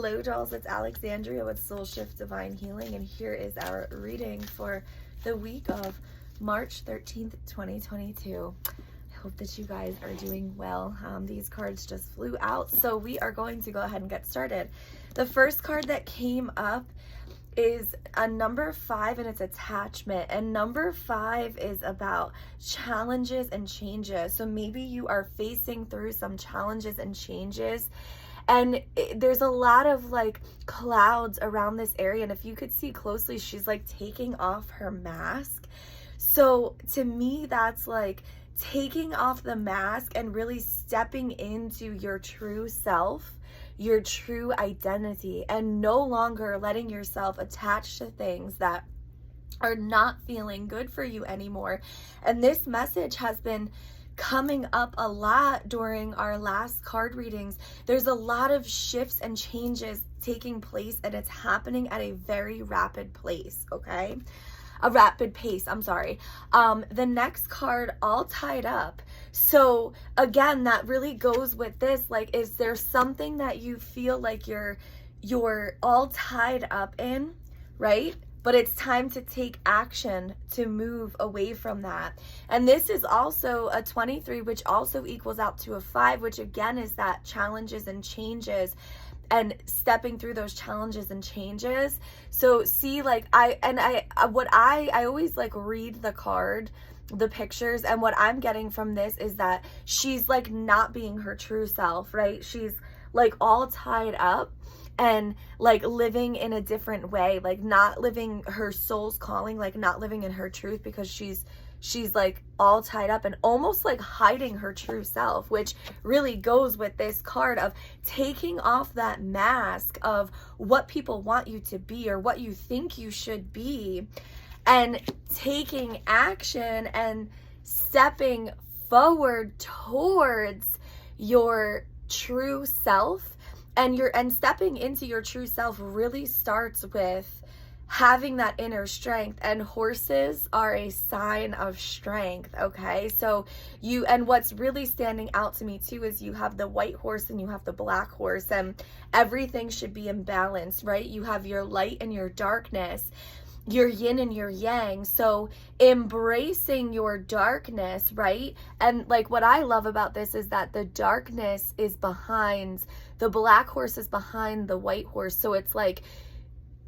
Hello dolls, it's Alexandria with Soul Shift Divine Healing, and here is our reading for the week of March 13th, 2022. I hope that you guys are doing well. These cards just flew out, so we are going to go ahead and get started. The first card that came up is a number 5, and it's attachment, and number 5 is about challenges and changes. So maybe you are facing through some challenges and changes, and there's a lot of like clouds around this area, and if you could see closely, she's like taking off her mask. So to me, that's like taking off the mask and really stepping into your true self, your true identity, and no longer letting yourself attach to things that are not feeling good for you anymore. And this message has been coming up a lot during our last card readings. There's a lot of shifts and changes taking place, and it's happening at a very rapid pace, okay? A rapid pace, I'm sorry. The next card, all tied up. So again, that really goes with this. Like, is there something that you feel like you're all tied up in, right? But it's time to take action to move away from that. And this is also a 23, which also equals out to a 5, which again is that challenges and changes and stepping through those challenges and changes. So see, like I always like read the card, the pictures, and what I'm getting from this is that she's like not being her true self, right? She's like all tied up and like living in a different way, like not living her soul's calling, like not living in her truth, because she's like all tied up and almost like hiding her true self, which really goes with this card of taking off that mask of what people want you to be or what you think you should be, and taking action and stepping forward towards your true self. And stepping into your true self really starts with having that inner strength, and horses are a sign of strength, okay? So and what's really standing out to me too is you have the white horse and you have the black horse, and everything should be in balance, right? You have your light and your darkness, your yin and your yang. So embracing your darkness, right? And like what I love about this is that the darkness is behind, the black horse is behind the white horse. So it's like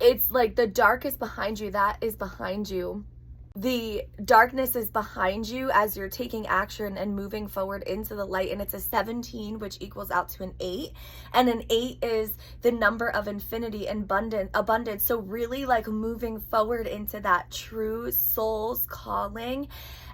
the dark is behind you, that is behind you. The darkness is behind you as you're taking action and moving forward into the light. And it's a 17, which equals out to an 8. And an 8 is the number of infinity and abundance. So really like moving forward into that true soul's calling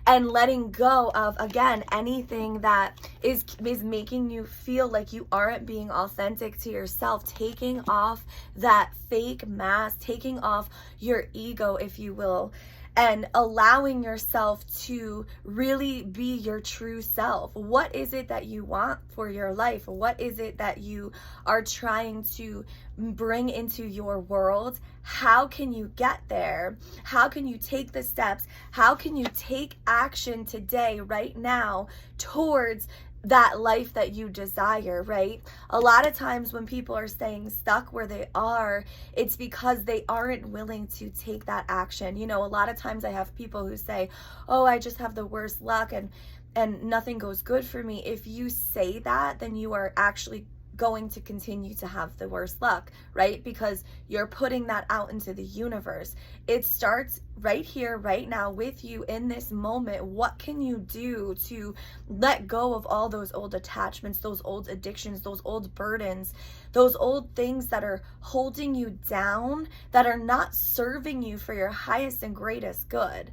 and letting go of, again, anything that is making you feel like you aren't being authentic to yourself, taking off that fake mask, taking off your ego, if you will, and allowing yourself to really be your true self. What is it that you want for your life? What is it that you are trying to bring into your world? How can you get there? How can you take the steps? How can you take action today, right now, towards that life that you desire, right? A lot of times when people are staying stuck where they are, it's because they aren't willing to take that action. You know, a lot of times I have people who say, oh, I just have the worst luck and nothing goes good for me. If you say that, then you are actually going to continue to have the worst luck, right? Because you're putting that out into the universe. It starts right here, right now with you in this moment. What can you do to let go of all those old attachments, those old addictions, those old burdens, those old things that are holding you down, that are not serving you for your highest and greatest good,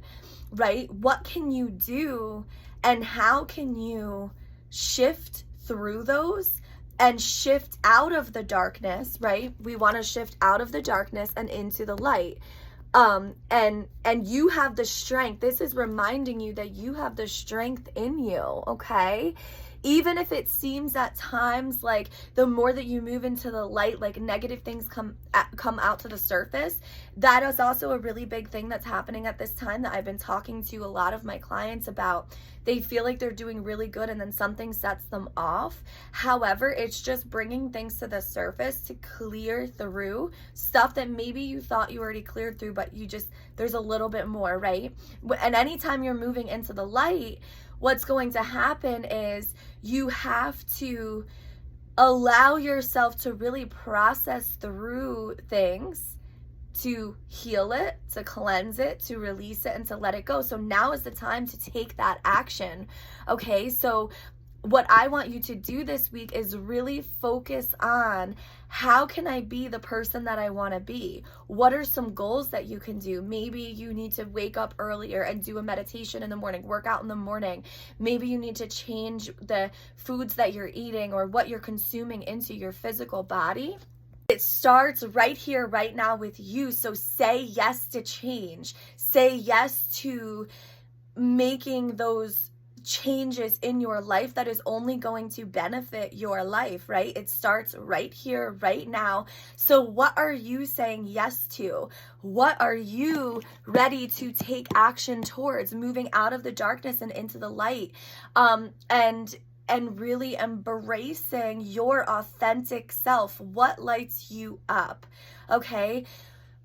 right? What can you do, and how can you shift through those and shift out of the darkness, right? We want to shift out of the darkness and into the light. And you have the strength. This is reminding you that you have the strength in you, okay? even if it seems at times like the more that you move into the light, like negative things come out to the surface. That is also a really big thing that's happening at this time that I've been talking to a lot of my clients about. They feel like they're doing really good and then something sets them off. However, it's just bringing things to the surface to clear through stuff that maybe you thought you already cleared through, but there's a little bit more, right? And anytime you're moving into the light, what's going to happen is you have to allow yourself to really process through things, to heal it, to cleanse it, to release it, and to let it go. So now is the time to take that action. Okay, so what I want you to do this week is really focus on, how can I be the person that I want to be? What are some goals that you can do? Maybe you need to wake up earlier and do a meditation in the morning, work out in the morning. Maybe you need to change the foods that you're eating or what you're consuming into your physical body. It starts right here, right now with you. So say yes to change. Say yes to making those changes in your life that is only going to benefit your life, right? It starts right here, right now. So what are you saying yes to? What are you ready to take action towards, moving out of the darkness and into the light? And really embracing your authentic self. What lights you up? Okay?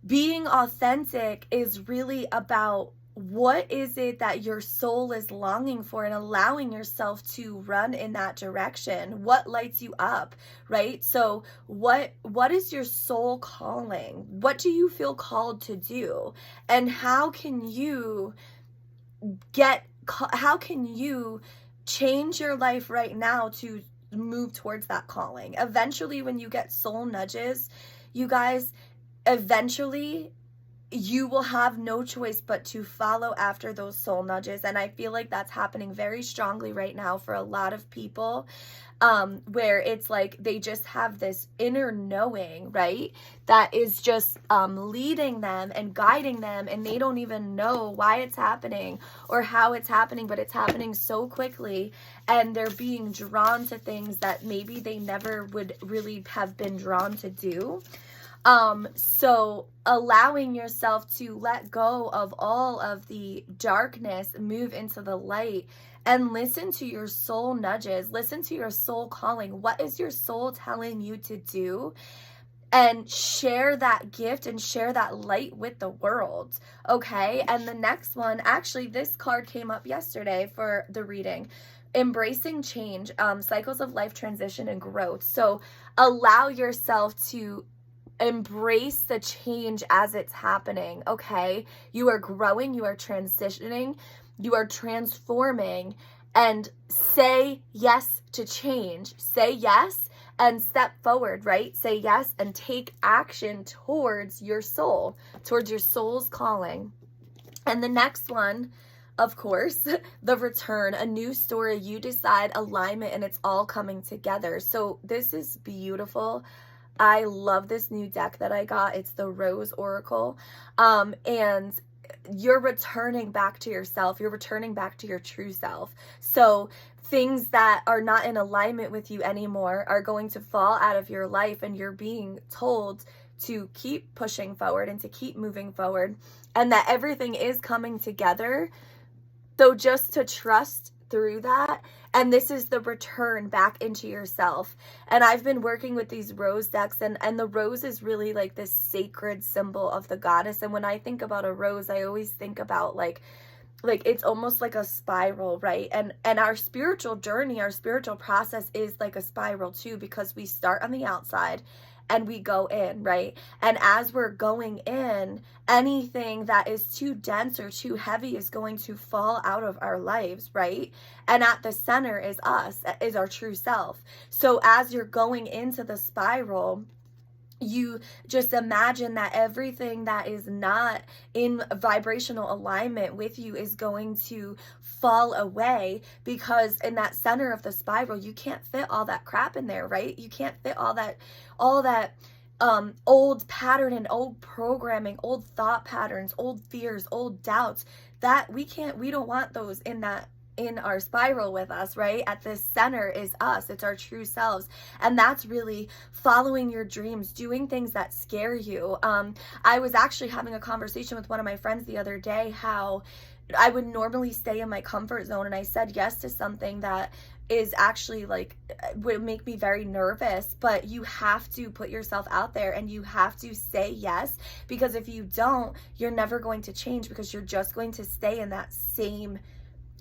Being authentic is really about, what is it that your soul is longing for, and allowing yourself to run in that direction. What lights you up, right? So what is your soul calling? What do you feel called to do? And how can you change your life right now to move towards that calling? Eventually, when you get soul nudges, you guys, eventually you will have no choice but to follow after those soul nudges. And I feel like that's happening very strongly right now for a lot of people, where it's like they just have this inner knowing, right, that is just leading them and guiding them, and they don't even know why it's happening or how it's happening, but it's happening so quickly, and they're being drawn to things that maybe they never would really have been drawn to do. So allowing yourself to let go of all of the darkness, move into the light, and listen to your soul nudges, listen to your soul calling. What is your soul telling you to do? And share that gift and share that light with the world. Okay. And the next one, actually, this card came up yesterday for the reading. Embracing change, cycles of life transition and growth. So allow yourself to embrace the change as it's happening, okay? You are growing, you are transitioning, you are transforming, and say yes to change. Say yes and step forward, right? Say yes and take action towards your soul, towards your soul's calling. And the next one, of course, the return, a new story, you decide, alignment, and it's all coming together. So this is beautiful. I love this new deck that I got. It's the Rose Oracle. And you're returning back to yourself. You're returning back to your true self. So things that are not in alignment with you anymore are going to fall out of your life, and you're being told to keep pushing forward and to keep moving forward, and that everything is coming together. So just to trust through that. And this is the return back into yourself. And I've been working with these rose decks, and the rose is really like this sacred symbol of the goddess. And when I think about a rose, I always think about like it's almost like a spiral, right? And our spiritual journey, our spiritual process is like a spiral too, because we start on the outside and we go in, right? And as we're going in, anything that is too dense or too heavy is going to fall out of our lives, right? And at the center is us, is our true self. So as you're going into the spiral, you just imagine that everything that is not in vibrational alignment with you is going to fall away, because in that center of the spiral, you can't fit all that crap in there, right? You can't fit all that old pattern and old programming, old thought patterns, old fears, old doubts that we don't want those in that in our spiral with us, right? At the center is us. It's our true selves. And that's really following your dreams, doing things that scare you. I was actually having a conversation with one of my friends the other day how I would normally stay in my comfort zone, and I said yes to something that is actually like would make me very nervous, but you have to put yourself out there and you have to say yes, because if you don't, you're never going to change, because you're just going to stay in that same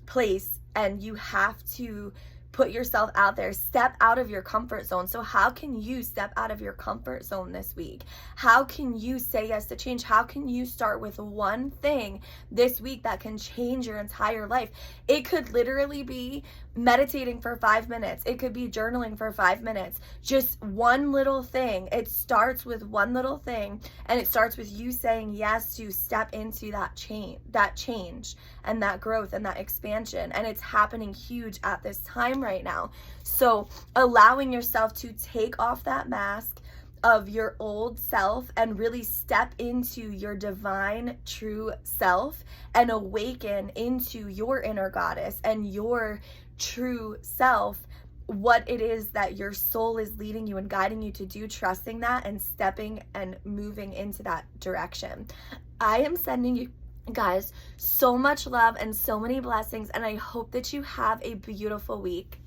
place. And you have to put yourself out there, step out of your comfort zone. So how can you step out of your comfort zone this week? How can you say yes to change? How can you start with one thing this week that can change your entire life? It could literally be meditating for 5 minutes. It could be journaling for 5 minutes. Just one little thing. It starts with one little thing, and it starts with you saying yes to step into that change and that growth and that expansion. And it's happening huge at this time right now. So allowing yourself to take off that mask of your old self and really step into your divine true self and awaken into your inner goddess and your true self, what it is that your soul is leading you and guiding you to do, trusting that and stepping and moving into that direction. I am sending you guys so much love and so many blessings, and I hope that you have a beautiful week.